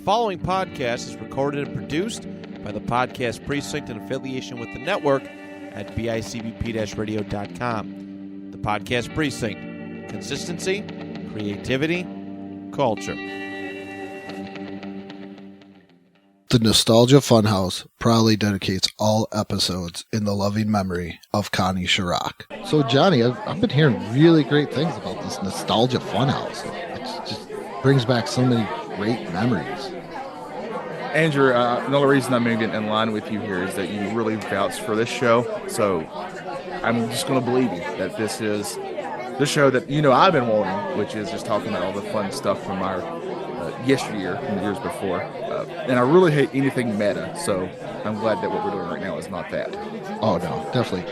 following podcast is recorded and produced by the Podcast Precinct in affiliation with the network at bicbp-radio.com. The Podcast Precinct. Consistency, creativity, culture. The Nostalgia Funhouse proudly dedicates all episodes in the loving memory of Connie Chirac. So, Johnny, I've been hearing really great things about this Nostalgia Funhouse. It just brings back so many great memories. Andrew, the only reason I'm moving in line with you here is that you really vouched for this show. So I'm just going to believe you that this is the show that I've been wanting, which is just talking about all the fun stuff from our yesteryear and the years before. And I really hate anything meta, so I'm glad that what we're doing right now is not that. Oh, no, definitely.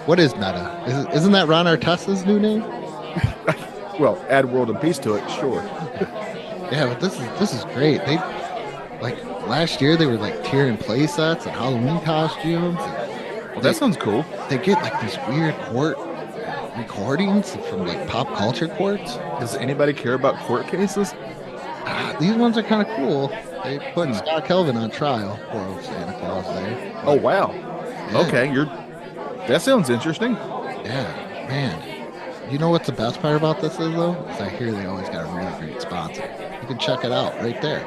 What is meta? Isn't that Ron Artest's new name? Well, add World and Peace to it, sure. Yeah, but this is great. They, last year they were tearing play sets and Halloween costumes. Well, that sounds cool. They get these weird court recordings from pop culture courts. Does anybody care about court cases? These ones are kind of cool. They put Scott Kelvin on trial. Poor old Santa Claus there. Oh, wow. Yeah. Okay, that sounds interesting. Yeah, man. You know what's the best part about this is, though? Is I hear they always got a really great sponsor. You can check it out right there.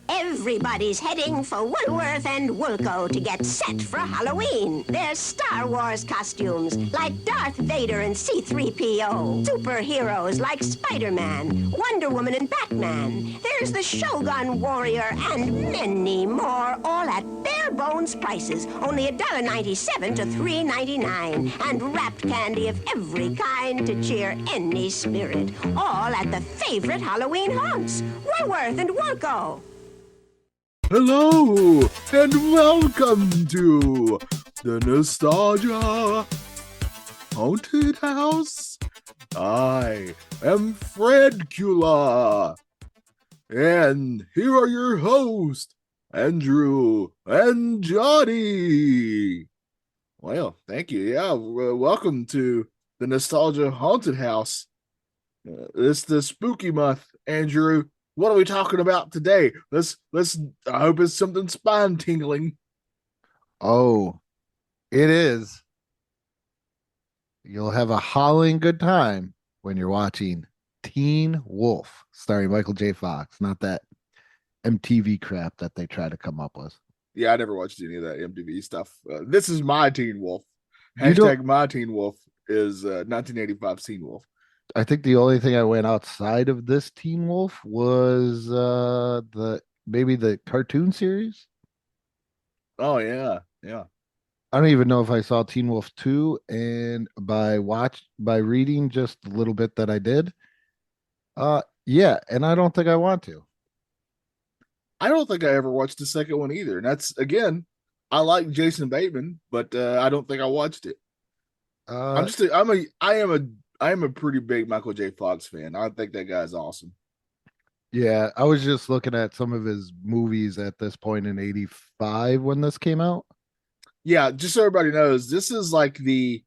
Everybody's heading for Woolworth and Woolco to get set for Halloween. There's Star Wars costumes like Darth Vader and C-3PO. Superheroes like Spider-Man, Wonder Woman and Batman. There's the Shogun Warrior and many more, all at bare bones prices. Only $1.97 to $3.99. And wrapped candy of every kind to cheer any spirit. All at the favorite Halloween haunts, Woolworth and Woolco. Hello, and welcome to the Nostalgia Haunted House. I am Fredcula, and here are your hosts, Andrew and Johnny. Well, thank you. Yeah, welcome to the Nostalgia Haunted House. It's the spooky month, Andrew. What are we talking about today? Let's I hope it's something spine tingling. Oh, it is. You'll have a howling good time when you're watching Teen Wolf, starring Michael J. Fox, not that MTV crap that they try to come up with. Yeah, I never watched any of that MTV stuff. This is my Teen Wolf. Hashtag my Teen Wolf is 1985 Teen Wolf. I think the only thing I went outside of this Teen Wolf was maybe the cartoon series. Oh yeah. I don't even know if I saw Teen Wolf 2, and by reading just a little bit that I did. Yeah, and I don't think I want to. I don't think I ever watched the second one either. And that's, again, I like Jason Bateman, but I don't think I watched it. I am a pretty big Michael J. Fox fan. I think that guy's awesome. Yeah, I was just looking at some of his movies at this point in '85 when this came out. Yeah, just so everybody knows, this is like the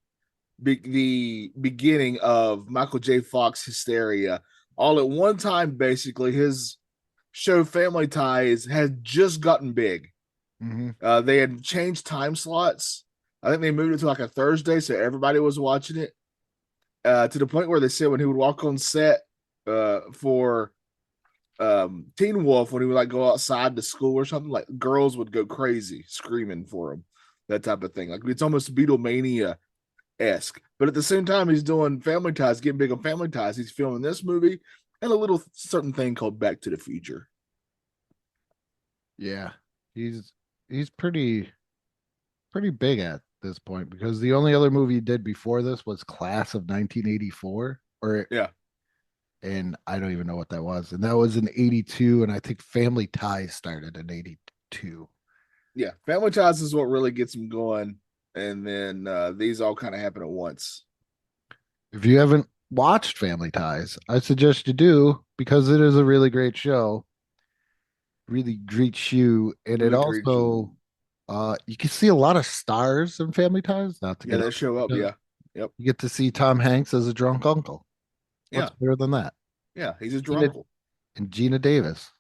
beginning of Michael J. Fox hysteria. All at one time, basically, his show Family Ties had just gotten big. Mm-hmm. They had changed time slots. I think they moved it to a Thursday, so everybody was watching it. To the point where they said when he would walk on set for Teen Wolf, when he would go outside to school or something, girls would go crazy screaming for him, that type of thing. It's almost Beatlemania-esque. But at the same time, he's doing Family Ties, getting big on Family Ties. He's filming this movie and a little certain thing called Back to the Future. Yeah, he's pretty big at this point, because the only other movie he did before this was Class of 1984, and I don't even know what that was, and that was in '82, and I think Family Ties started in '82. Yeah, Family Ties is what really gets him going, and then these all kind of happen at once. If you haven't watched Family Ties, I suggest you do, because it is a really great show, really great show, and really it also you can see a lot of stars in Family Ties. They show up. Yeah, yep. You get to see Tom Hanks as a drunk uncle. What's better than that? Yeah, he's a drunk uncle. And Gina Davis.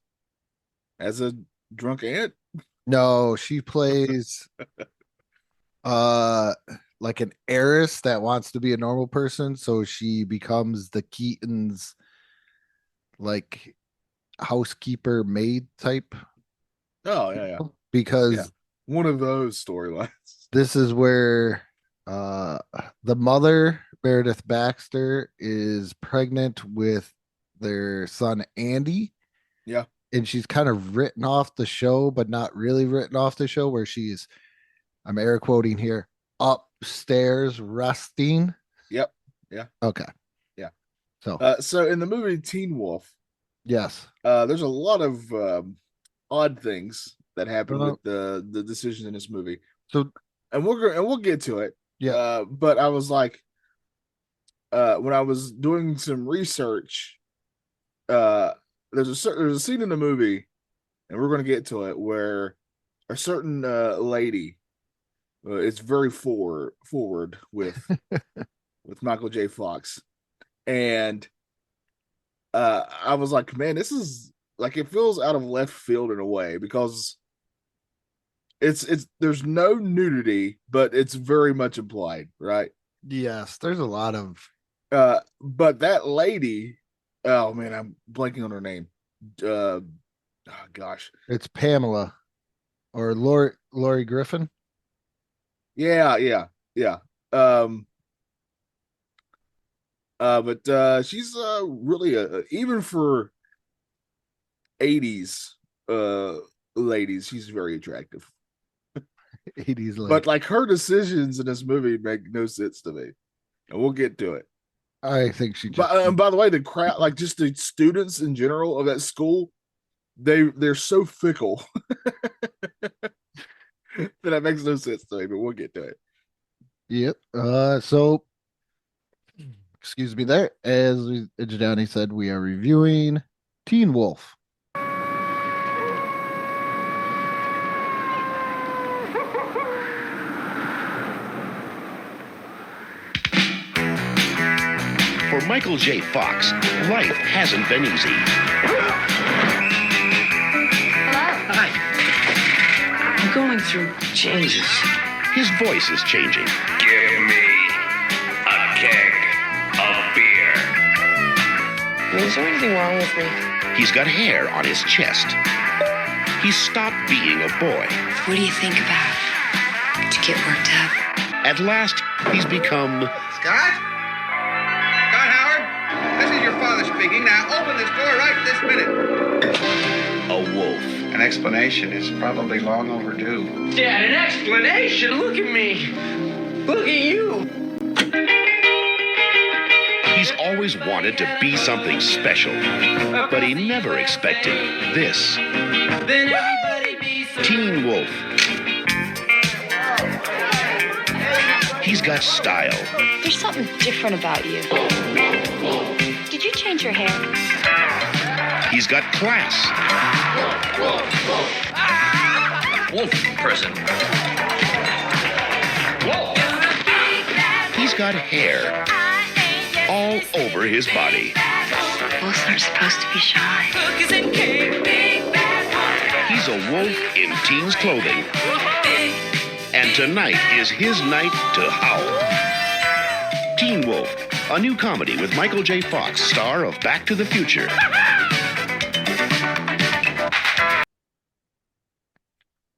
as a drunk aunt. No, she plays like an heiress that wants to be a normal person, so she becomes the Keaton's like housekeeper maid type. Oh yeah. Because one of those storylines. This is where the mother, Meredith Baxter, is pregnant with their son Andy. Yeah. And she's kind of written off the show, but not really written off the show, where she's, I'm air quoting here, upstairs resting. Yep. Yeah. Okay. Yeah. So in the movie Teen Wolf, yes, there's a lot of odd things that happen with the decisions in this movie. So, and we'll get to it. Yeah. But I was like, when I was doing some research, there's a scene in the movie, and we're going to get to it, where a certain lady is very forward with with Michael J. Fox, and I was like, man, this is like, it feels out of left field in a way, because it's there's no nudity, but it's very much implied, right? Yes, there's a lot of but that lady, oh man, I'm blanking on her name. Oh gosh. It's Pamela or Lori Griffin. Yeah. But she's really even for 80s ladies, she's very attractive. 80s lady. But like, her decisions in this movie make no sense to me, and we'll get to it. I think she just. And by the way, the crowd, like just the students in general of that school, they're so fickle that makes no sense to me. But we'll get to it. Yep. So, excuse me there. As Johnny said, we are reviewing Teen Wolf. For Michael J. Fox, life hasn't been easy. Hello. Hi. I'm going through changes. His voice is changing. Give me a keg of beer. Is there anything wrong with me? He's got hair on his chest. He's stopped being a boy. What do you think about to get worked up? At last, he's become... Scott? Scott Howard? This is your father speaking. Now open this door right this minute. a wolf. An explanation is probably long overdue. Dad, an explanation? Look at me. Look at you. He's always wanted to be something special, but he never expected this. Then everybody be so Teen Wolf. He's got style. There's something different about you. Did you change your hair? He's got class. Wolf person. Wolf. He's got hair all over his body. Wolves aren't supposed to be shy. He's a wolf in teen's clothing. And tonight is his night to howl. Teen Wolf, a new comedy with Michael J. Fox, star of Back to the Future.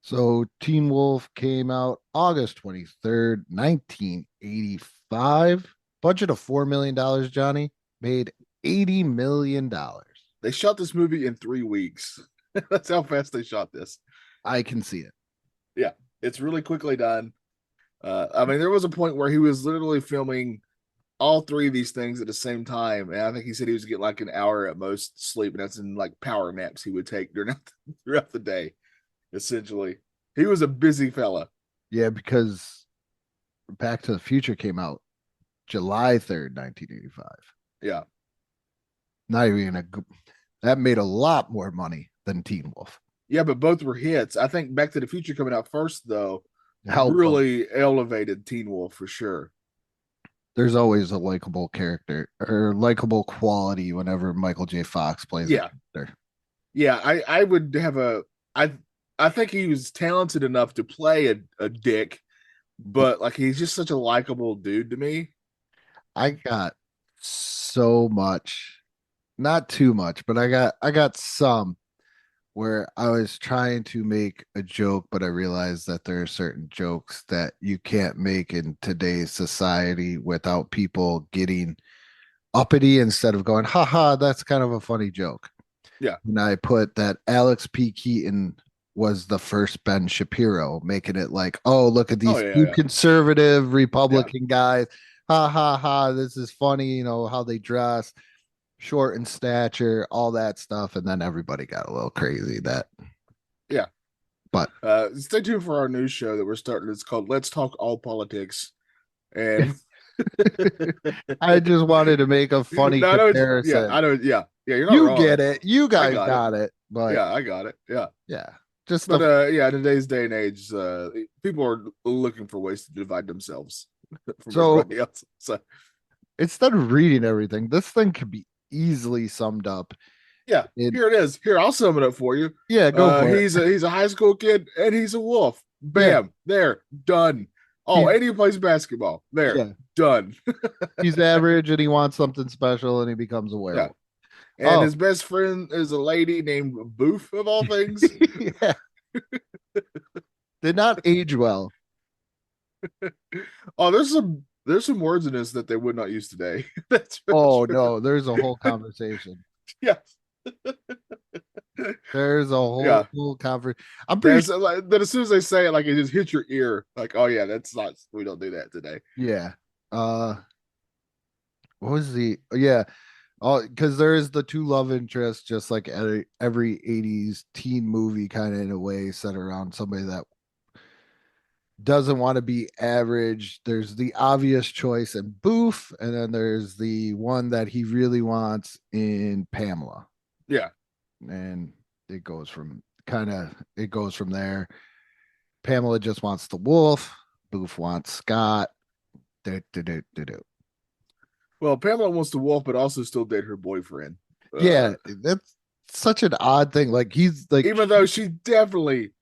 So Teen Wolf came out August 23rd, 1985. Budget of $4 million, Johnny. Made $80 million. They shot this movie in 3 weeks. That's how fast they shot this. I can see it. Yeah, it's really quickly done. I mean, there was a point where he was literally filming all three of these things at the same time. And I think he said he was getting like an hour at most sleep. And that's in like power naps he would take throughout the day, essentially. He was a busy fella. Yeah, because Back to the Future came out July 3rd, 1985. Yeah. Not even that made a lot more money than Teen Wolf. Yeah, but both were hits. I think Back to the Future coming out first, though, really elevated Teen Wolf for sure. There's always a likable character or likable quality whenever Michael J. Fox plays a character. Yeah, I would have I think he was talented enough to play a dick, but like he's just such a likable dude to me. I got so much, not too much, but I got some where I was trying to make a joke, but I realized that there are certain jokes that you can't make in today's society without people getting uppity instead of going, haha, that's kind of a funny joke. Yeah. And I put that Alex P. Keaton was the first Ben Shapiro, making it like, oh, look at these two conservative Republican guys. Ha ha ha. This is funny, you know, how they dress, short in stature, all that stuff. And then everybody got a little crazy that. Yeah. But stay tuned for our news show that we're starting. It's called Let's Talk All Politics. And I just wanted to make a funny comparison. Yeah, I know. Yeah. Yeah. You're not you wrong. Get it. You guys got it. But yeah, I got it. Yeah. Yeah. Just but in today's day and age, people are looking for ways to divide themselves from everybody else. So instead of reading everything, this thing could be easily summed up. Yeah, here it is. Here, I'll sum it up for you. Yeah, go for it. He's a high school kid and he's a wolf. Bam, there, done. Oh, and he plays basketball. There, done. He's average and he wants something special and he becomes a werewolf. Yeah. And his best friend is a lady named Boof, of all things. Yeah. Did not age well. Oh, there's some words in this that they would not use today. That's true. No, there's a whole conversation. Yes. There's a whole conversation. I'm pretty sure that as soon as they say it, like it just hits your ear. Like, oh yeah, we don't do that today. Yeah. What was because there is the two love interests, just like every 80s teen movie, kind of in a way, set around somebody that doesn't want to be average. There's the obvious choice in Boof, and then there's the one that he really wants in Pamela. Yeah. And it goes from there. Pamela just wants the wolf. Boof wants Scott. Well, Pamela wants the wolf, but also still date her boyfriend. Yeah, that's such an odd thing. Like he's like, even though she definitely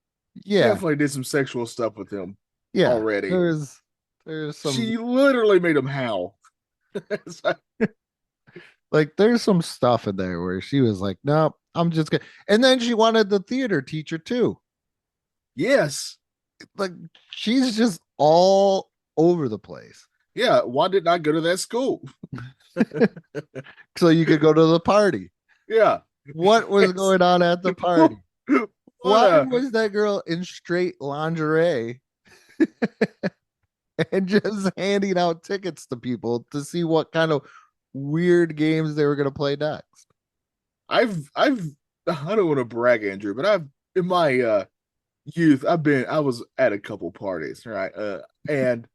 did some sexual stuff with him. Yeah, already. There's some. She literally made him howl. Like there's some stuff in there where she was like, "No, I'm just gonna," and then she wanted the theater teacher too. Yes, like she's just all over the place. Yeah, why didn't I go to that school? So you could go to the party. Yeah. What was going on at the party? Why was that girl in straight lingerie and just handing out tickets to people to see what kind of weird games they were going to play next? I don't want to brag, Andrew, but in my youth, I was at a couple parties, right? And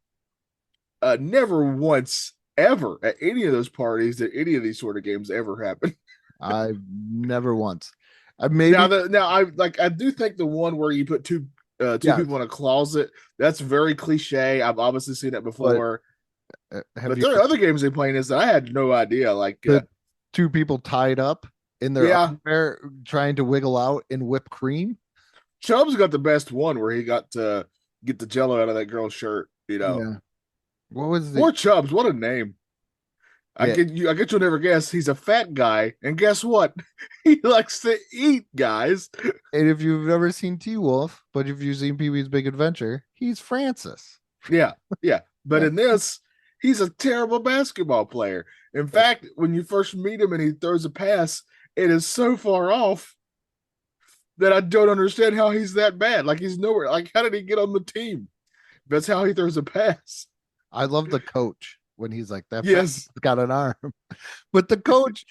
never once ever at any of those parties did any of these sort of games ever happen. I've never once. I do think the one where you put two people in a closet, that's very cliche. I've obviously seen it before. But there are other games they play in this that I had no idea. Like two people tied up in their underwear trying to wiggle out in whipped cream. Chubbs got the best one where he got to get the jello out of that girl's shirt. You know. Yeah. What was Poor Chubbs? What a name! I get you'll never guess. He's a fat guy, and guess what? He likes to eat, guys. And if you've never seen T-Wolf, but if you've seen Pee-wee's Big Adventure, he's Francis. Yeah. But in this, he's a terrible basketball player. In fact, when you first meet him and he throws a pass, it is so far off that I don't understand how he's that bad. Like he's nowhere. Like how did he get on the team? That's how he throws a pass. I love the coach when he's like that. Yes, got an arm, but the coach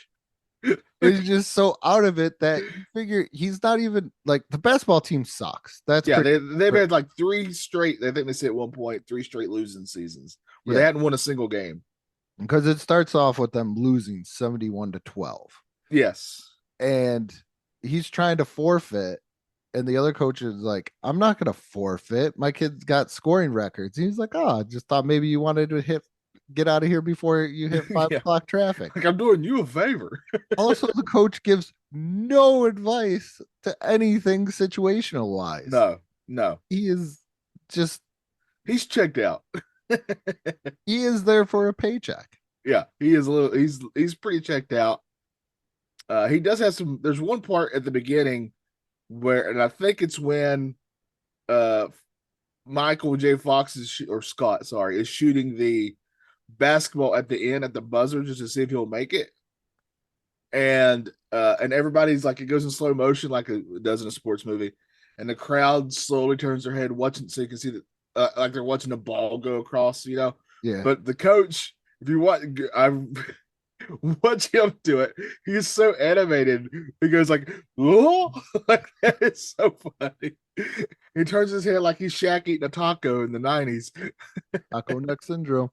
is just so out of it that you figure he's not even like the basketball team sucks. They've had like three straight. I think they said at one point 3 straight losing seasons where they hadn't won a single game because it starts off with them losing 71-12. Yes, and he's trying to forfeit. And the other coach is like, I'm not going to forfeit. My kid's got scoring records. And he's like, I just thought maybe you wanted to get out of here before you hit 5 o'clock traffic. Like I'm doing you a favor. Also, the coach gives no advice to anything situational wise. No. He is just He's checked out. he is there for a paycheck. Yeah, he is a little. He's pretty checked out. He does have some. There's one part at the beginning where, and I think it's when, Michael J. Fox or Scott, sorry, is shooting the basketball at the end at the buzzer just to see if he'll make it. And everybody's like, it goes in slow motion like it does in a sports movie, and the crowd slowly turns their head watching so you can see that like they're watching a ball go across, Yeah. But the coach, if you want, I watch him do it. He's so animated. He goes like, "Oh," like that is so funny. He turns his head like he's Shaq eating a taco in the 90s. Taco neck syndrome.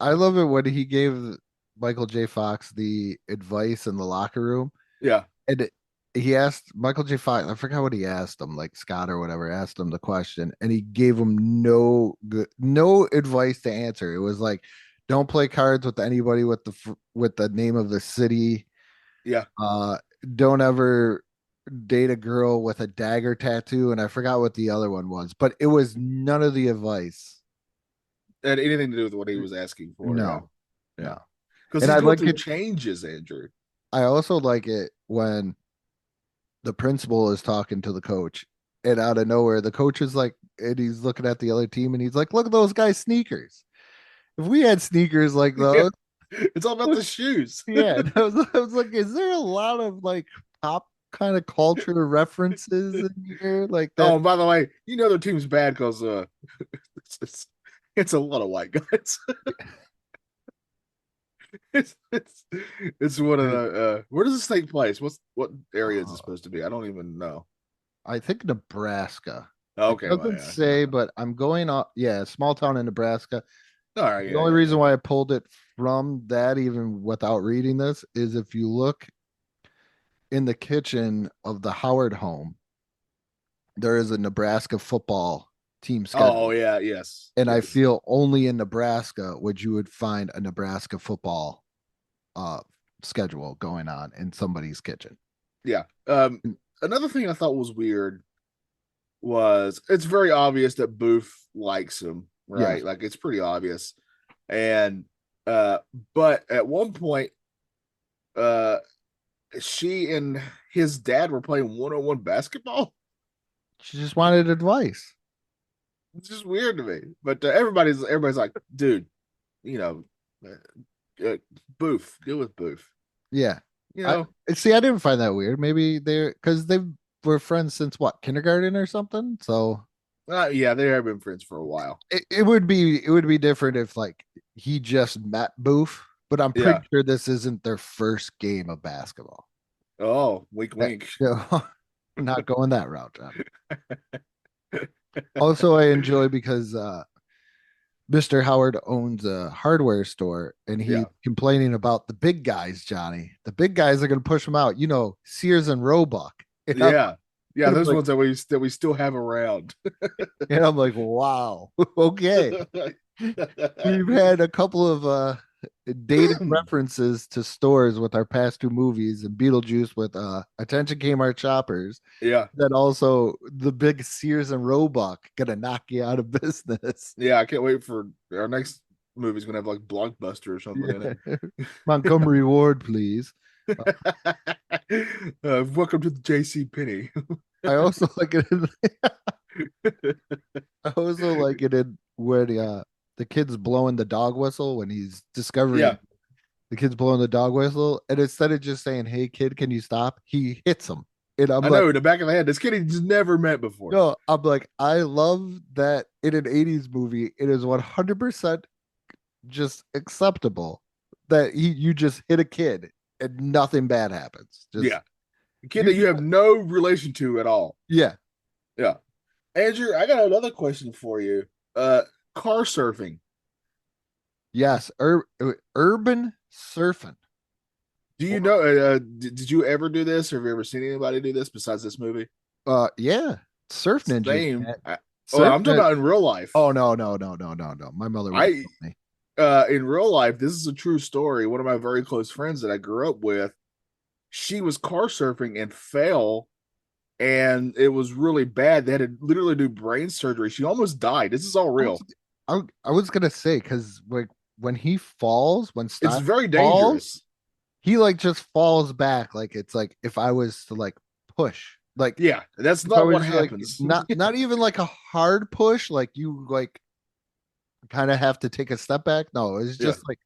I love it when he gave Michael J. Fox the advice in the locker room. Yeah. And he asked Michael J. Fox, I forgot what he asked him, like Scott or whatever, asked him the question, and he gave him no advice to answer. It was like, don't play cards with anybody with the name of the city. Yeah. Don't ever date a girl with a dagger tattoo, and I forgot what the other one was, but it was none of the advice. It had anything to do with what he was asking for. No. Yeah. Because I like it changes, Andrew. I also like it when the principal is talking to the coach, and out of nowhere, the coach is like, and he's looking at the other team, and he's like, "Look at those guys' sneakers. If we had sneakers like those, it's all about the shoes." Yeah, I was like, is there a lot of like pop kind of culture references in here? Like that? Oh, by the way, their team's bad because it's a lot of white guys. it's one of the where does this take place? What area is it supposed to be? I don't even know. I think Nebraska. Okay, it doesn't say, but I'm going off. Yeah, small town in Nebraska. All right. The only reason why I pulled it from that, even without reading this, is if you look in the kitchen of the Howard home, there is a Nebraska football team schedule. Oh yeah, yes. And I feel only in Nebraska you would find a Nebraska football schedule going on in somebody's kitchen. Yeah. Another thing I thought was weird was it's very obvious that Booth likes him, right? Yes. Like it's pretty obvious. And but at one point, she and his dad were playing one-on-one basketball. She just wanted advice. It's just weird to me. But everybody's like, dude, Booth, go with Booth. Yeah. I didn't find that weird. Maybe because they were friends since what, kindergarten or something. So yeah, they have been friends for a while. It would be different if like he just met Booth, but I'm pretty sure this isn't their first game of basketball. Oh, wink, wink. Not going that route, John. Also, I enjoy because Mr. Howard owns a hardware store, and he's complaining about the big guys, Johnny. The big guys are going to push him out. Sears and Roebuck. Yeah, those ones that we still have around. And I'm like, wow, okay. We've had a couple of dated references to stores with our past two movies, and Beetlejuice with Attention Kmart Shoppers. Yeah. Then also the big Sears and Roebuck gonna knock you out of business. Yeah, I can't wait for our next movie's gonna have like Blockbuster or something in it. Montgomery Ward, please. Welcome to the JC Penney. I also like it. I also like it in where the kid's blowing the dog whistle when he's discovering the kid's blowing the dog whistle, and instead of just saying, "Hey kid, can you stop?" he hits him. And I know in the back of the head, this kid he just never met before. No, I'm like, I love that in an 80s movie, it is 100% just acceptable that you just hit a kid and nothing bad happens. Just, a kid that you have no relation to at all. Yeah. Andrew, I got another question for you. Car surfing. Yes, urban surfing. Do you know? Did you ever do this, or have you ever seen anybody do this besides this movie? Yeah, Surf Ninja. Same. I'm talking about in real life. Oh no! My mother would me. In real life, this is a true story. One of my very close friends that I grew up with, she was car surfing and fell, and it was really bad. They had to literally do brain surgery. She almost died. This is all real. I was gonna say, because like when he falls, when It's Scott very falls, dangerous. he like just falls back. Like it's like if I was to like push, like Yeah, that's if I not what was, like, happens. not even like a hard push, like you like kind of have to take a step back. No, it's just like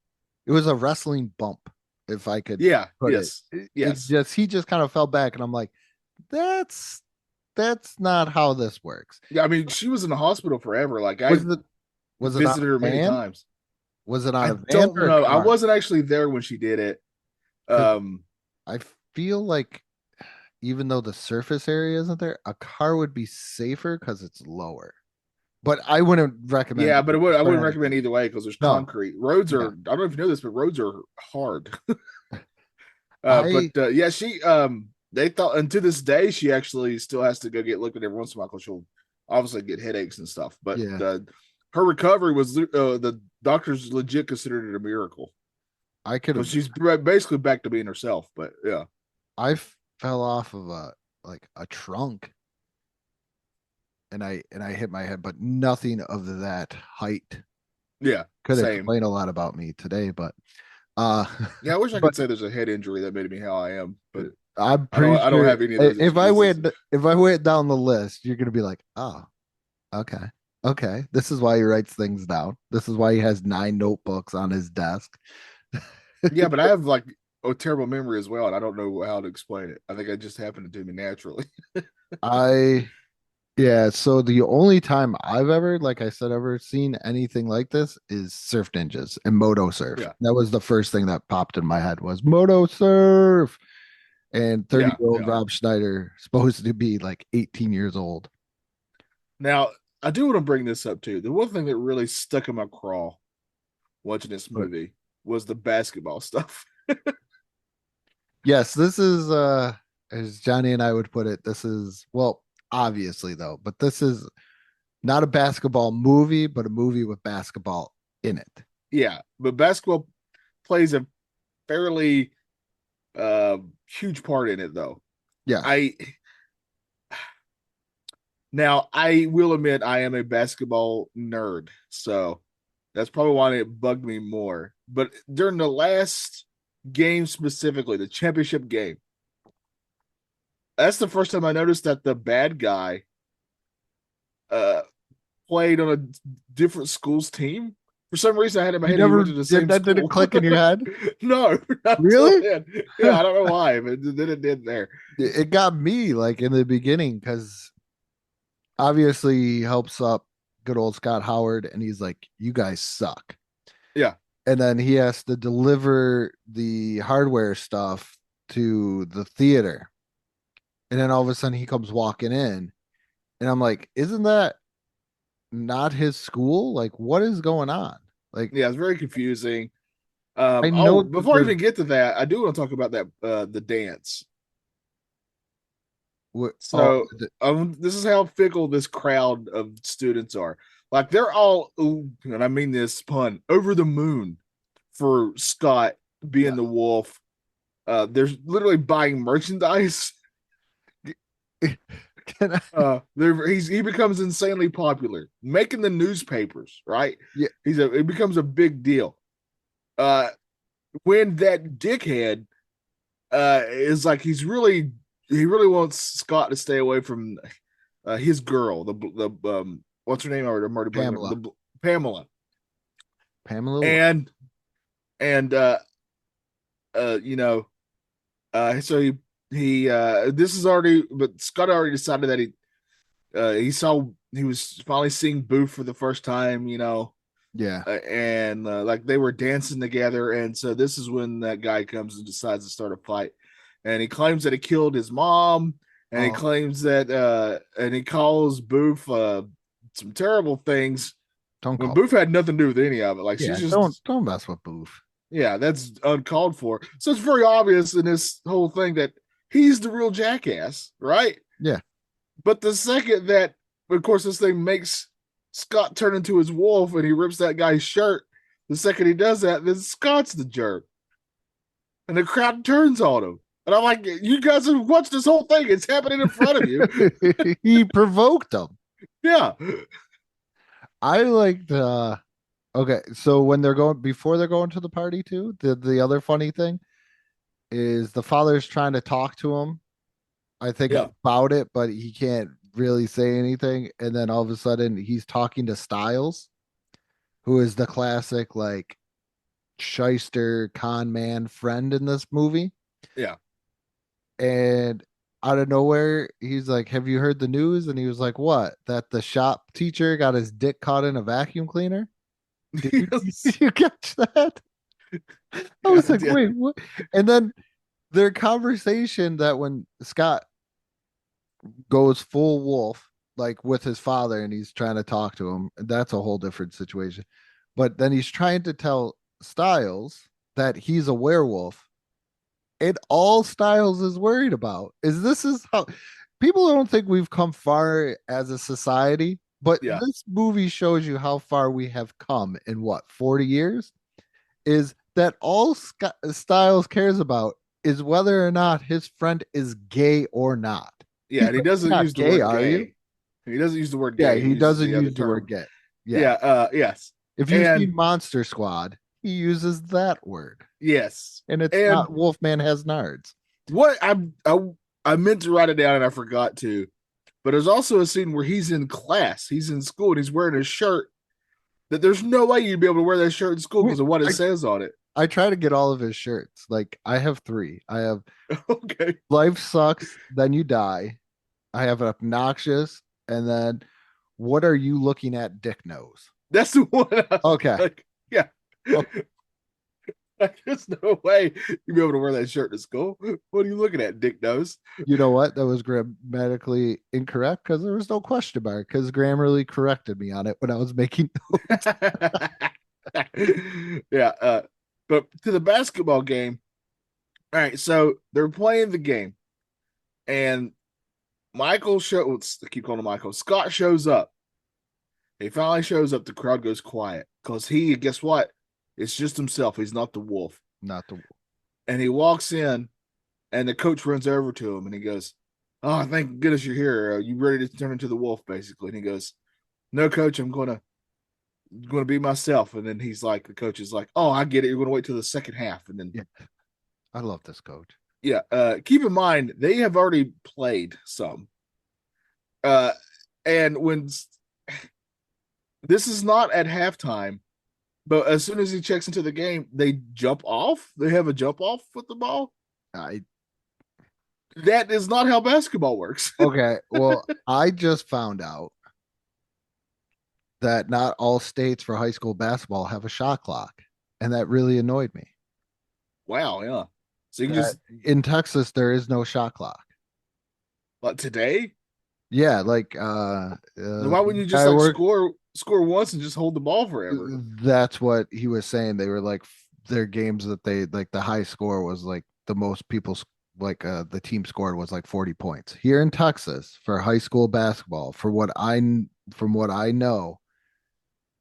it was a wrestling bump. If I could, Yeah. put Yes. it. Yes. He just kind of fell back, and I'm like, that's not how this works. Yeah. I mean, she was in the hospital forever. Like I Was it on visited a her many van? times. Was it on I a van don't or a know. I car? wasn't actually there when she did it. I feel like even though the surface area isn't there, a car would be safer because it's lower. But I wouldn't recommend. Yeah, but I wouldn't anything. recommend either way because there's No. concrete. Roads are. Yeah. I don't know if you know this, but roads are hard. I- But yeah, she they thought, and to this day, she actually still has to go get looked at every once in a while because she'll obviously get headaches and stuff. But Yeah. her recovery was the doctors legit considered it a miracle. I could So have. she's basically back to being herself. But yeah, I fell off of a trunk, and I hit my head, but nothing of that height yeah, could same. explain a lot about me today. But Yeah, I wish I but- could say there's a head injury that made me how I am, but I'm I don't- pretty I don't sure have any of those if I excuses. went down the list, you're gonna be like, oh, okay. This is why he writes things down. This is why he has 9 notebooks on his desk. yeah, but I have like a terrible memory as well, and I don't know how to explain it. I think it just happened to me naturally. Yeah, so the only time I've ever, like I said, ever seen anything like this is Surf Ninjas and Moto Surf. Yeah. That was the first thing that popped in my head was Moto Surf. And 30-year-old yeah. Rob Schneider supposed to be like 18 years old. Now, I do want to bring this up too. The one thing that really stuck in my craw watching this What? movie was the basketball stuff. Yes, this is as Johnny and I would put it, this is, well, obviously though, but this is not a basketball movie, but a movie with basketball in it. Yeah, but basketball plays a fairly huge part in it though. Yeah. Now I will admit I am a basketball nerd, so that's probably why it bugged me more. But during the last game specifically, the championship game, that's the first time I noticed that the bad guy played on a different school's team. For some reason, I had in my head he went to the same that school. didn't click in your head. No, not Really? till then. Yeah, I don't know why, but then it did there. It got me like in the beginning because obviously he helps up good old Scott Howard and he's like, you guys suck. Yeah. And then he has to deliver the hardware stuff to the theater. And then all of a sudden he comes walking in. And I'm like, isn't that not his school? Like, what is going on? Like, Yeah, it's very confusing. I know that before I there's- even get to that, I do want to talk about that the dance. So this is how fickle this crowd of students are. Like they're all, and I mean this pun, over the moon for Scott being the wolf. They're literally buying merchandise. He becomes insanely popular, making the newspapers, right? Yeah. It becomes a big deal. When that dickhead is like he really wants Scott to stay away from his girl, the what's her name? I'm already blanking. Pamela. So he this is already, but Scott already decided that he was finally seeing Booth for the first time, yeah. And like they were dancing together, and so this is when that guy comes and decides to start a fight, and he claims that he killed his mom, and he claims that and he calls Booth some terrible things. Booth had nothing to do with any of it. Like yeah, she's just don't mess with Booth. Yeah, that's uncalled for. So it's very obvious in this whole thing that he's the real jackass, right? Yeah. But the second that, of course, this thing makes Scott turn into his wolf and he rips that guy's shirt, the second he does that, then Scott's the jerk. And the crowd turns on him. And I'm like, you guys have watched this whole thing. It's happening in front of you. He provoked them. Yeah. I liked okay, so when before they're going to the party too, the other funny thing is the father's trying to talk to him, I think, Yeah. about it, but he can't really say anything. And then all of a sudden he's talking to Styles, who is the classic like shyster con man friend in this movie. Yeah. And out of nowhere, he's like, "Have you heard the news?" And he was like, "What? That the shop teacher got his dick caught in a vacuum cleaner?" Did you catch that? I was like, Yeah. "Wait, what?" And then their conversation that when Scott goes full wolf, like with his father, and he's trying to talk to him, that's a whole different situation. But then he's trying to tell Styles that he's a werewolf. And all Styles is worried about is how people don't think we've come far as a society, but Yeah. this movie shows you how far we have come in what 40 years. Is that all Styles cares about is whether or not his friend is gay or not. Yeah, and he doesn't "Not use the gay, word are gay. you?" He doesn't use the word Yeah, gay. he uses doesn't the other use the word term. gay. Yeah. Yes. If you've And- seen Monster Squad, he uses that word. Yes. And it's And- not Wolfman has nards. What I meant to write it down and I forgot to, but there's also a scene where he's in class, he's in school, and he's wearing a shirt that there's no way you'd be able to wear that shirt in school because of what it says on it. I try to get all of his shirts. Like I have 3. I have Okay. Life Sucks, Then You Die. I have Obnoxious, and then What Are You Looking At, Dick Knows. That's the one. Okay. Like, yeah. Oh. Like, there's no way you'd be able to wear that shirt to school. What are you looking at, Dick Nose? You know what? That was grammatically incorrect because there was no question mark because Grammarly corrected me on it when I was making notes. Yeah. But to the basketball game. All right. So they're playing the game. And Michael shows, I keep calling him Michael. Scott shows up. He finally shows up. The crowd goes quiet because guess what? It's just himself. He's not the wolf. Not the wolf. And he walks in, and the coach runs over to him, and he goes, "Oh, thank goodness you're here. Are you ready to turn into the wolf?" Basically, and he goes, "No, coach, I'm gonna be myself." And then the coach is like, "Oh, I get it. You're gonna wait till the second half." And then, yeah. I love this coach. Yeah. Keep in mind they have already played some. And when this is not at halftime. But as soon as he checks into the game, they jump off. They have a jump off with the ball. That is not how basketball works. Okay. Well, I just found out that not all states for high school basketball have a shot clock. And that really annoyed me. Wow. Yeah. So you can just. In Texas, there is no shot clock. Like today? Yeah. Like, why wouldn't you just score once and just hold the ball forever? That's what he was saying. They were like their games that they like the high score was like the most people like the team scored was like 40 points. Here in Texas for high school basketball, from what I know,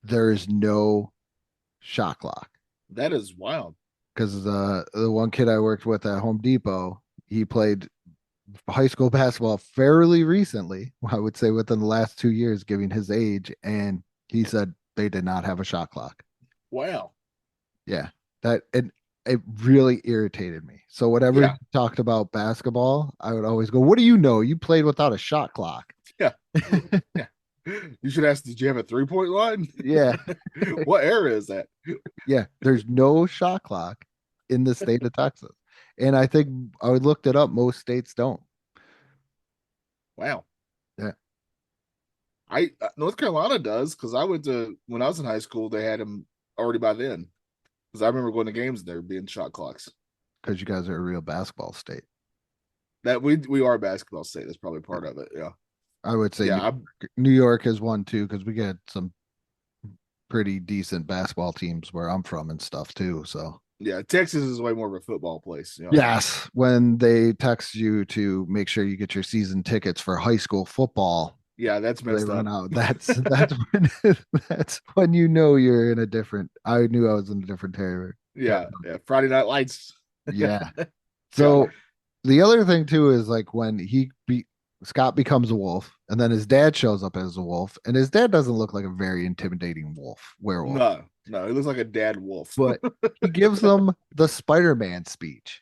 there is no shot clock. That is wild. Because the one kid I worked with at Home Depot, he played high school basketball fairly recently, I would say within the last 2 years, giving his age, and he said they did not have a shot clock. Wow. Yeah, that it really irritated me. So whatever Yeah. you talked about basketball, I would always go, "What do you know? You played without a shot clock." Yeah. Yeah. You should ask, did you have a 3-point line? Yeah. What era is that? Yeah, there's no shot clock in the state of Texas. And I think I looked it up. Most states don't. Wow. Yeah. North Carolina does, because when I was in high school, they had them already by then. Because I remember going to games and there being shot clocks. Because you guys are a real basketball state. That we are a basketball state. That's probably part of it. Yeah. I would say Yeah. New York is one too, because we get some pretty decent basketball teams where I'm from and stuff too. So Yeah, Texas is way more of a football place. You know? yes, when they text you to make sure you get your season tickets for high school football, Yeah, that's they messed run up. out. That's when you know you're in a different. I knew I was in a different territory. Yeah. Friday Night Lights. Yeah. So The other thing too is like when Scott becomes a wolf, and then his dad shows up as a wolf, and his dad doesn't look like a very intimidating werewolf. No, he looks like a dad wolf. But he gives them the Spider-Man speech.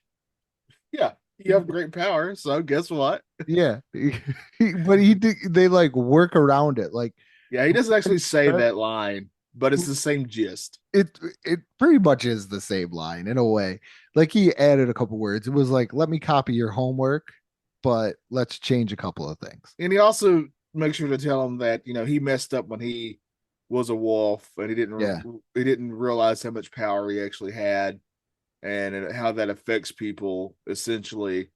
Yeah, you have great power, so guess what? Yeah, they like work around it. Like, yeah, he doesn't actually say that line, but it's the same gist. It pretty much is the same line in a way. Like he added a couple words. It was like, let me copy your homework, but let's change a couple of things. And he also makes sure to tell him that, he messed up when he was a wolf and he didn't realize how much power he actually had and how that affects people essentially.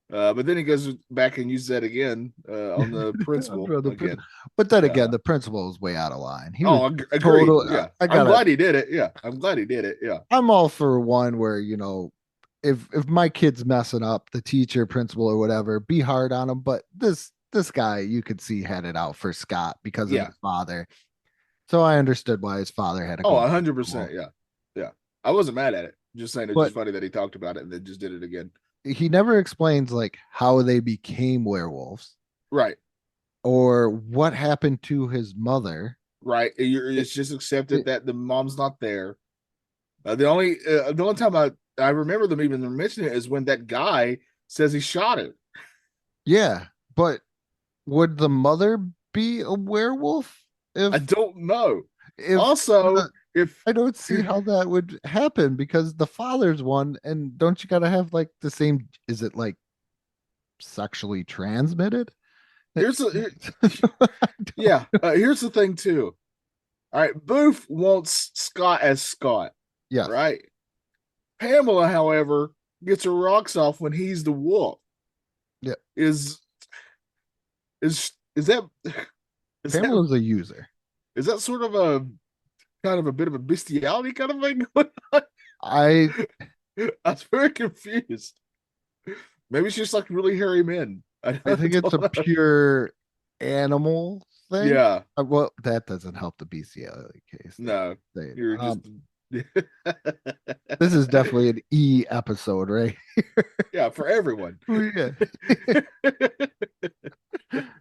But then he goes back and uses that again on the principal again. But then again, the principal was way out of line. Agreed. Yeah, I'm glad he did it. Yeah, I'm glad he did it. Yeah, I'm all for one where if my kid's messing up, the teacher, principal, or whatever, be hard on him. But this guy, you could see, had it out for Scott because of his father. So I understood why his father had to go. 100%. Yeah. I wasn't mad at it. Just saying it's just funny that he talked about it and then just did it again. He never explains like how they became werewolves, right? Or what happened to his mother, right? It's just accepted that the mom's not there. The only time I remember them even mentioning it is when that guy says he shot him. Yeah, but would the mother be a werewolf? I don't know. If I don't see how that would happen because the father's one, and don't you gotta have like the same? Is it like sexually transmitted? Here's the thing too. All right, Boof wants Scott as Scott. Yeah. Right. Pamela, however, gets her rocks off when he's the wolf. Yeah. Is that Pamela's a user? Is that sort of a kind of a bit of a bestiality kind of thing going on? I was very confused. Maybe she's like really hairy men. I think it's a pure animal thing. Yeah. Well, that doesn't help the bestiality case. No. You're just this is definitely an E episode, right? Yeah, for everyone. Yeah.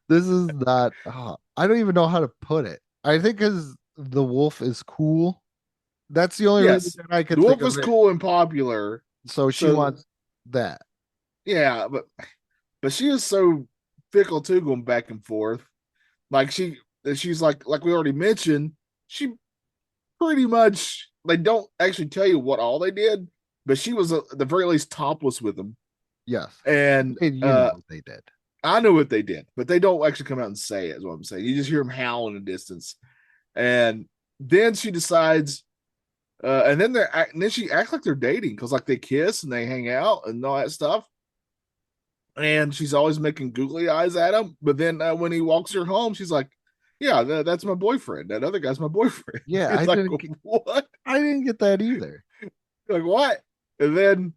This is not I don't even know how to put it. I think because the wolf is cool. That's the only reason I could. The wolf is cool and popular, so she wants that. Yeah, but she is so fickle too, going back and forth. Like she's like we already mentioned, she pretty much, they don't actually tell you what all they did, but she was at the very least topless with them. Yes, and you know what they did. I know what they did, but they don't actually come out and say it, is what I'm saying. You just hear them howl in the distance. And then she decides, and then she acts like they're dating because like they kiss and they hang out and all that stuff. And she's always making googly eyes at him. But then when he walks her home, she's like, "Yeah, that's my boyfriend. That other guy's my boyfriend." Yeah, what? I didn't get that either. Like what? And then.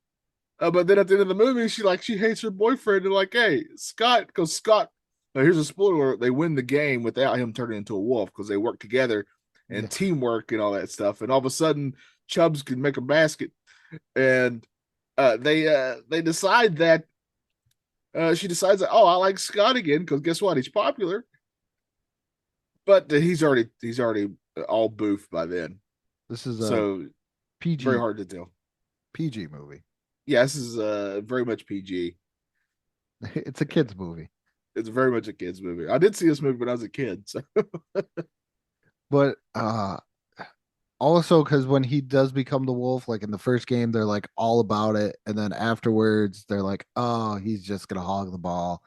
But then at the end of the movie, she hates her boyfriend and like, hey, Scott, because Scott, here's a spoiler, they win the game without him turning into a wolf because they work together and teamwork and all that stuff. And all of a sudden, Chubbs can make a basket. And they decide that she decides that, I like Scott again because guess what? He's popular. But he's already all boof by then. This is so PG. Very hard to tell. PG movie. Yeah, this is very much PG. It's a kid's movie. It's very much a kid's movie. I did see this movie when I was a kid. So. But also because when he does become the wolf, like in the first game, they're like all about it. And then afterwards, they're like, oh, he's just going to hog the ball.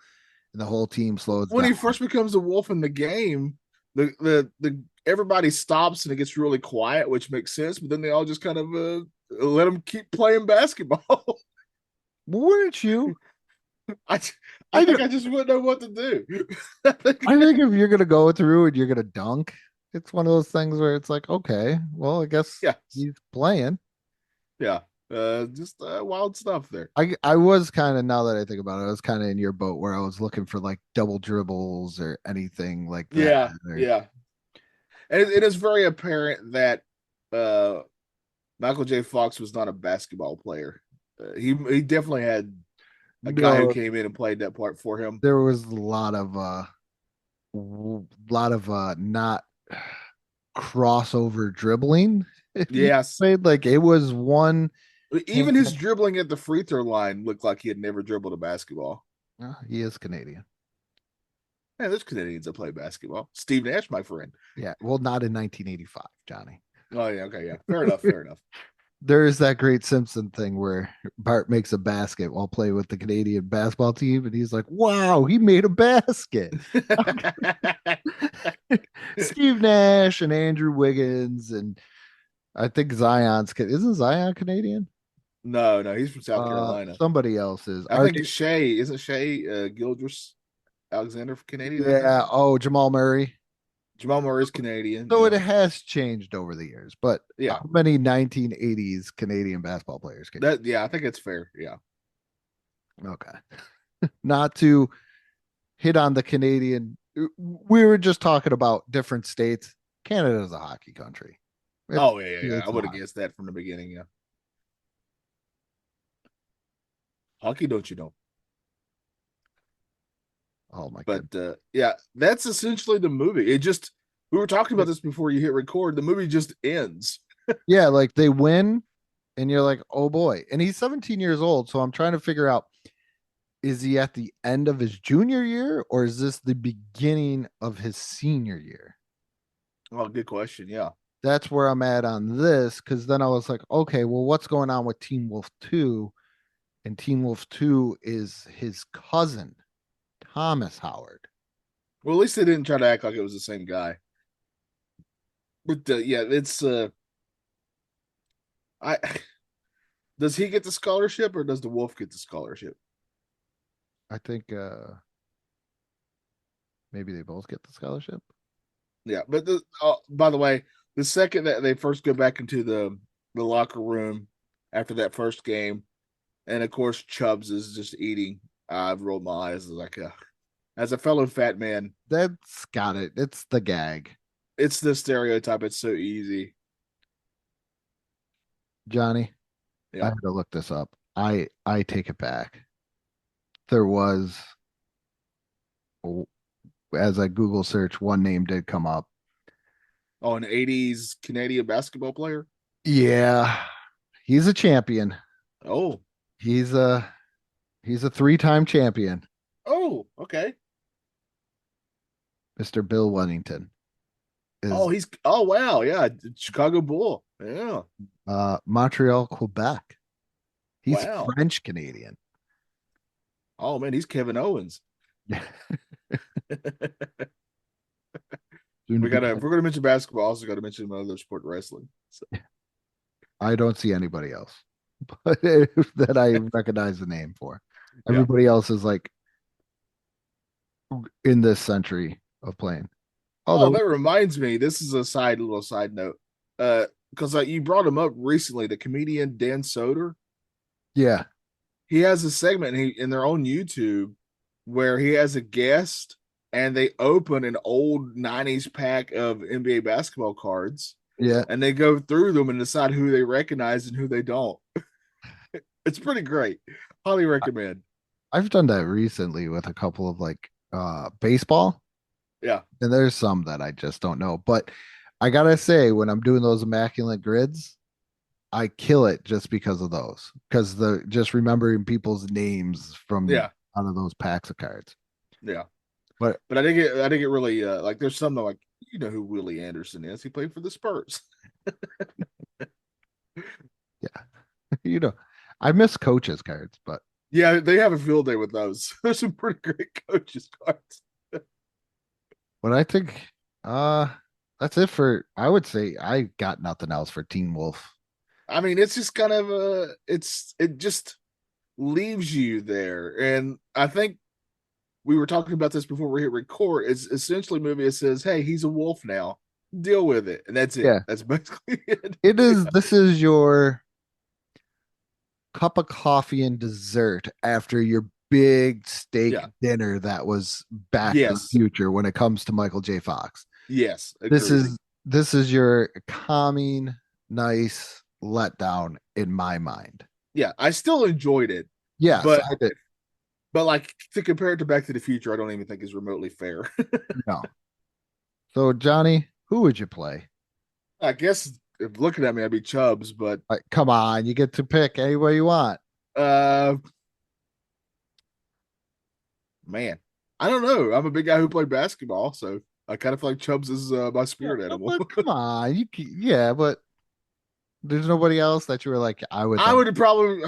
And the whole team slows down. When he first becomes the wolf in the game, the everybody stops and it gets really quiet, which makes sense. But then they all just kind of let him keep playing basketball. Wouldn't you? I think I just wouldn't know what to do. I think if you're gonna go through and you're gonna dunk, it's one of those things where it's like, okay, well, I guess he's playing. Yeah, just wild stuff there. I was kind of, now that I think about it, I was kind of in your boat where I was looking for like double dribbles or anything like that. Yeah. And it is very apparent that Michael J. Fox was not a basketball player. He definitely had A guy who No, came in and played that part for him. there was a lot of not crossover dribbling. If you Yes. played like it was one. Even his dribbling at the free throw line looked like he had never dribbled a basketball. He is Canadian. Man, there's Canadians that play basketball. Steve Nash, my friend. Yeah, well, not in 1985, Johnny. Oh yeah, okay, yeah. Fair enough, fair enough. There is that great Simpson thing where Bart makes a basket while playing with the Canadian basketball team, and he's like, "Wow, he made a basket." Steve Nash and Andrew Wiggins, and I think isn't Zion Canadian? No, he's from South Carolina. Somebody else is. I think it's Shea. Isn't Shea Gildress Alexander Canadian? Yeah. Oh, Jamal Murray. Jamal Murray's Canadian. So it has changed over the years, but yeah, how many 1980s Canadian basketball players can I think it's fair. Yeah. Okay. Not to hit on the Canadian. We were just talking about different states. Canada is a hockey country. Yeah. I would have guessed that from the beginning. Yeah. Hockey, don't you know? Oh my god. But yeah, that's essentially the movie. We were talking about this before you hit record. The movie just ends. Yeah, like they win and you're like, "Oh boy." And he's 17 years old, so I'm trying to figure out, is he at the end of his junior year or is this the beginning of his senior year? Oh, good question. Yeah. That's where I'm at on this, because then I was like, okay, well, what's going on with Teen Wolf 2? And Teen Wolf 2 is his cousin, Thomas Howard. Well, at least they didn't try to act like it was the same guy. But yeah, it's does he get the scholarship or does the Wolf get the scholarship? I think maybe they both get the scholarship. Yeah, but by the way, the second that they first go back into the locker room after that first game, and of course Chubbs is just eating, I've rolled my eyes like as a fellow fat man. That's got it. It's the gag. It's the stereotype. It's so easy. Johnny, I had to look this up. I take it back. There was, as I Google search, one name did come up. Oh, an 80s Canadian basketball player? Yeah. He's a champion. Oh. He's a 3-time champion. Oh, okay. Mr. Bill Wennington. Oh wow, yeah, Chicago Bull. Yeah. Montreal, Quebec. He's Wow. French Canadian. Oh man, he's Kevin Owens. If we're gonna mention basketball, also gotta mention another sport, wrestling. So. I don't see anybody else but that I recognize the name for. Everybody else is like in this century of playing. Oh, that reminds me. This is a little side note. Because you brought him up recently, the comedian Dan Soder. Yeah. He has a segment in their own YouTube where he has a guest and they open an old 90s pack of NBA basketball cards. Yeah. And they go through them and decide who they recognize and who they don't. It's pretty great. Highly recommend. I've done that recently with a couple of like baseball. Yeah. And there's some that I just don't know. But I gotta say, when I'm doing those immaculate grids, I kill it just because of those. Because just remembering people's names from out of those packs of cards. Yeah. But I think it really like there's some that like, you know who Willie Anderson is. He played for the Spurs. Yeah. I miss coaches cards, but yeah, they have a field day with those. There's some pretty great coaches cards. But I think that's it for, I would say I got nothing else for Teen Wolf. I mean, it's just kind of it just leaves you there. And I think we were talking about this before we hit record. It's essentially a movie that says, hey, he's a wolf now. Deal with it. And that's it. Yeah. That's basically it. This is your cup of coffee and dessert after your big steak dinner that was Back to the Future when it comes to Michael J. Fox. Yes. This is your calming, nice letdown in my mind. Yeah, I still enjoyed it. Yes, but I did. But like to compare it to Back to the Future, I don't even think is remotely fair. No. So Johnny, who would you play? I guess if looking at me, I'd be Chubbs, but Like, come on, you get to pick any way you want. Man, I don't know. I'm a big guy who played basketball, so I kind of feel like Chubbs is my spirit animal. But come on, yeah, but there's nobody else that you were like, I would probably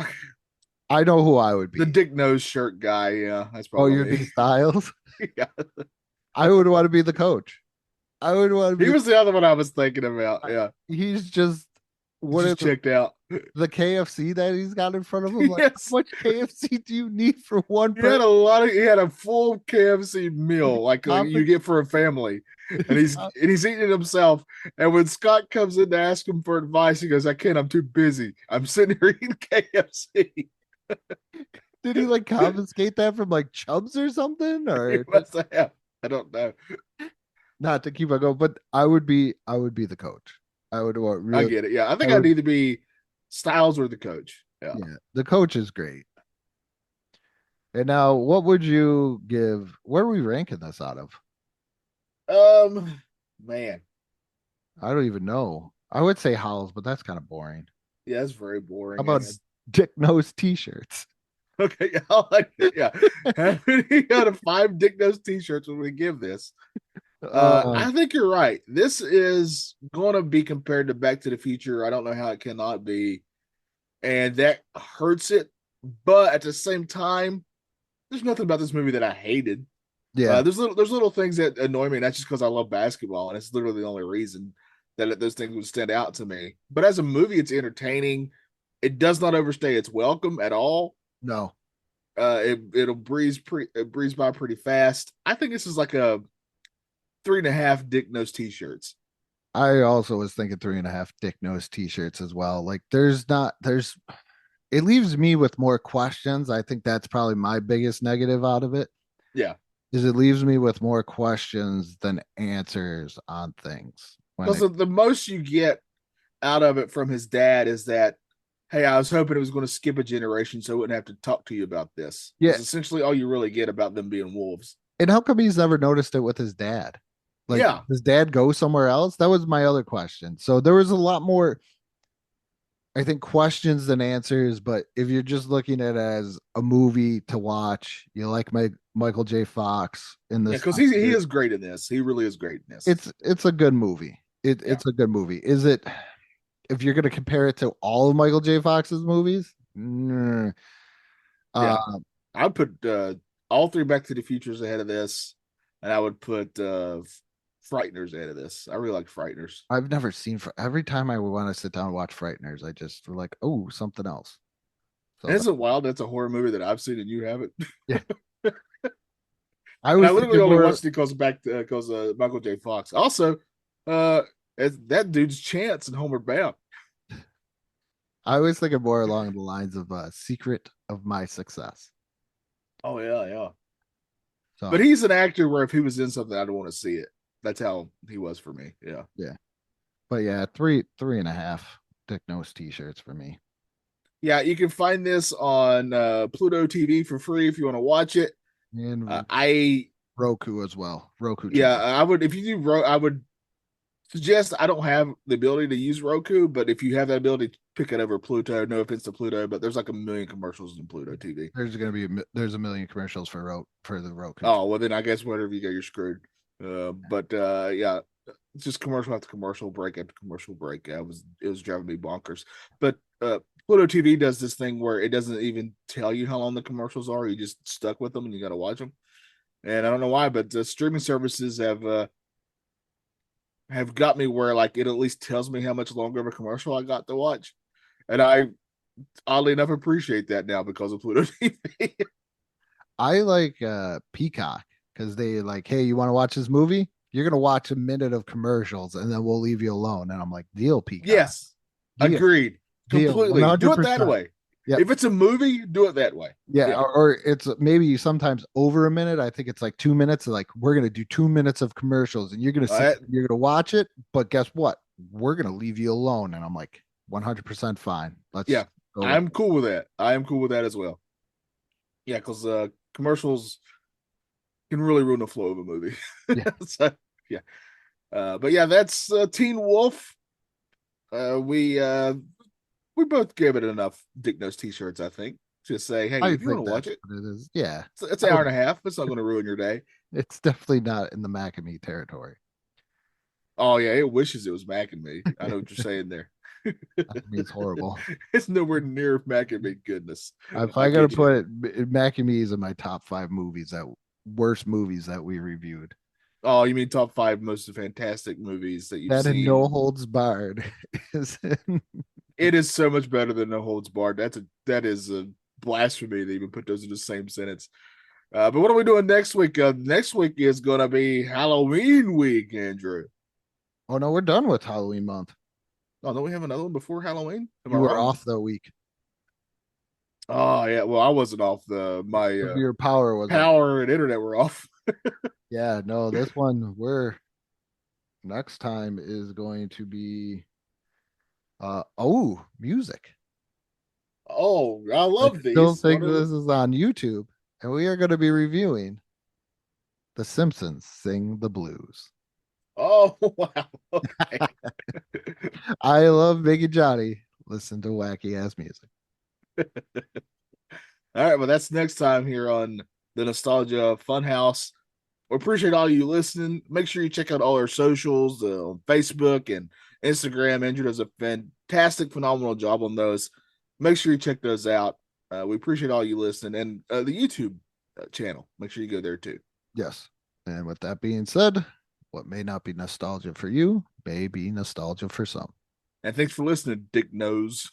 I know who I would be. the Dick Nose shirt guy. Yeah, that's Oh, probably you're me. the Styles. Yeah. I would want to be the coach. I would want to be. He was the other one I was thinking about. Yeah, He's just what just checked out. the KFC that he's got in front of him. Like, Yes. how much KFC do you need for one He had person? a lot of. He had a full KFC meal like you get for a family, and he's eating it himself. And when Scott comes in to ask him for advice, he goes, "I can't. I'm too busy. I'm sitting here eating KFC." Did he like confiscate that from like Chubbs or something? He Or must have. I don't know. not to keep on going, but I would be the coach. I would want really. I get it. Yeah, I think I I'd would- either be Styles or the coach. Yeah. Yeah, the coach is great. And now, what would you give? Where are we ranking this out of? Man, I don't even know. I would say Howells, but that's kind of boring. yeah, that's very boring. How about man. Dick Nose T-shirts? Okay, yeah, I like it. Yeah, how many out of 5 Dick Nose T-shirts would we give this? I think you're right. This is going to be compared to Back to the Future. I don't know how it cannot be, and that hurts it. But at the same time, there's nothing about this movie that I hated. Yeah, There's little things that annoy me, and that's just because I love basketball, and it's literally the only reason that those things would stand out to me. But as a movie, it's entertaining. It does not overstay its welcome at all. no. It'll breeze by pretty fast. I think this is like a 3.5 Dick Nose T-shirts. I also was thinking 3.5 Dick Nose T-shirts as well. Like, it leaves me with more questions. I think that's probably my biggest negative out of it. Yeah, Is it leaves me with more questions than answers on things. because the most you get out of it from his dad is that, hey, I was hoping it was going to skip a generation so I wouldn't have to talk to you about this. Yeah. It's essentially all you really get about them being wolves. And how come he's never noticed it with his dad? Like, Yeah. does dad go somewhere else? That was my other question. So there was a lot more, I think, questions than answers. But if you're just looking at it as a movie to watch, you like Michael J. Fox in this. Yeah, because he is great in this. He really is great in this. It's a good movie. It's a good movie. Is it? If you're going to compare it to all of Michael J. Fox's movies, Yeah. I would put all 3 Back to the Futures ahead of this, and I would put Frighteners ahead of this. I really like Frighteners. I've never seen. Every time I want to sit down and watch Frighteners, I just feel like, oh, something else. So And isn't it wild? That's a horror movie that I've seen and you haven't. I And was I literally thinking only more, watched it because Michael J. Fox. Also, that dude's Chance in Homeward Bound. I was thinking more along the lines of Secret of My Success. Oh yeah. So, But he's an actor where if he was in something, I'd want to see it. That's how he was for me. Yeah. but yeah, 3.5 Dick Nose T-shirts for me. Yeah, you can find this on Pluto TV for free if you want to watch it. And I Roku as well. Roku. Yeah, TV. I would if you do I would suggest. I don't have the ability to use Roku, but if you have that ability, pick it over Pluto. No offense to Pluto, but there's like a million commercials in Pluto TV. There's a million commercials for the Roku. Oh well, then I guess whatever you go, you're screwed. But yeah, it's just commercial after commercial break after commercial break. It was driving me bonkers. But Pluto TV does this thing where it doesn't even tell you how long the commercials are. You just stuck with them and you got to watch them. And I don't know why, but the streaming services have got me where like it at least tells me how much longer of a commercial I got to watch, and I oddly enough appreciate that now because of Pluto TV. I like Peacock because they like, hey, you want to watch this movie? You're gonna watch a minute of commercials and then we'll leave you alone. And I'm like, deal, Peacock. Yes, Deal. agreed. Deal. Completely. Do it that 100%. way. Yeah. If it's a movie, do it that way. Yeah, or it's maybe sometimes over a minute. I think it's like 2 minutes. Like, we're gonna do 2 minutes of commercials, and you're gonna watch it. But guess what? We're gonna leave you alone. And I'm like, 100% fine. Let's Yeah, go. I'm cool with that. I am cool with that as well. Yeah, because commercials can really ruin the flow of a movie. Yeah. So, yeah. But yeah, that's Teen Wolf. We both gave it enough Dick Knows t-shirts, I think. Just say, hey, if you want to watch it, it is. Yeah. it's an hour and a half. It's not going to ruin your day. It's definitely not in the Mac and Me territory. Oh yeah, it wishes it was Mac and Me. I know what you're saying there. It's horrible. It's nowhere near Mac and Me goodness. If I gotta put it, Mac and Me is in my top 5 worst movies that we reviewed. Oh, you mean top 5 most fantastic movies that you've That seen? and No Holds Barred is in. It is so much better than No Holds Barred. That is a blasphemy to even put those in the same sentence. But what are we doing next week? Next week is going to be Halloween week, Andrew. Oh no, we're done with Halloween month. Oh, don't we have another one before Halloween? You were off the week. Oh yeah, well I wasn't off. My your power was and internet were off. Yeah, no, this one next time is going to be music. Oh, I love these. Don't think this is on YouTube, and we are going to be reviewing The Simpsons Sing the Blues. Oh wow! Okay. I love Big and Johnny. Listen to wacky ass music. All right, well that's next time here on the Nostalgia Funhouse. We appreciate all you listening. Make sure you check out all our socials on Facebook and Instagram. Andrew does a fantastic, phenomenal job on those. Make sure you check those out. We appreciate all you listening, and the YouTube channel. Make sure you go there too. Yes. And with that being said, what may not be nostalgia for you may be nostalgia for some. And thanks for listening, Dick Knows.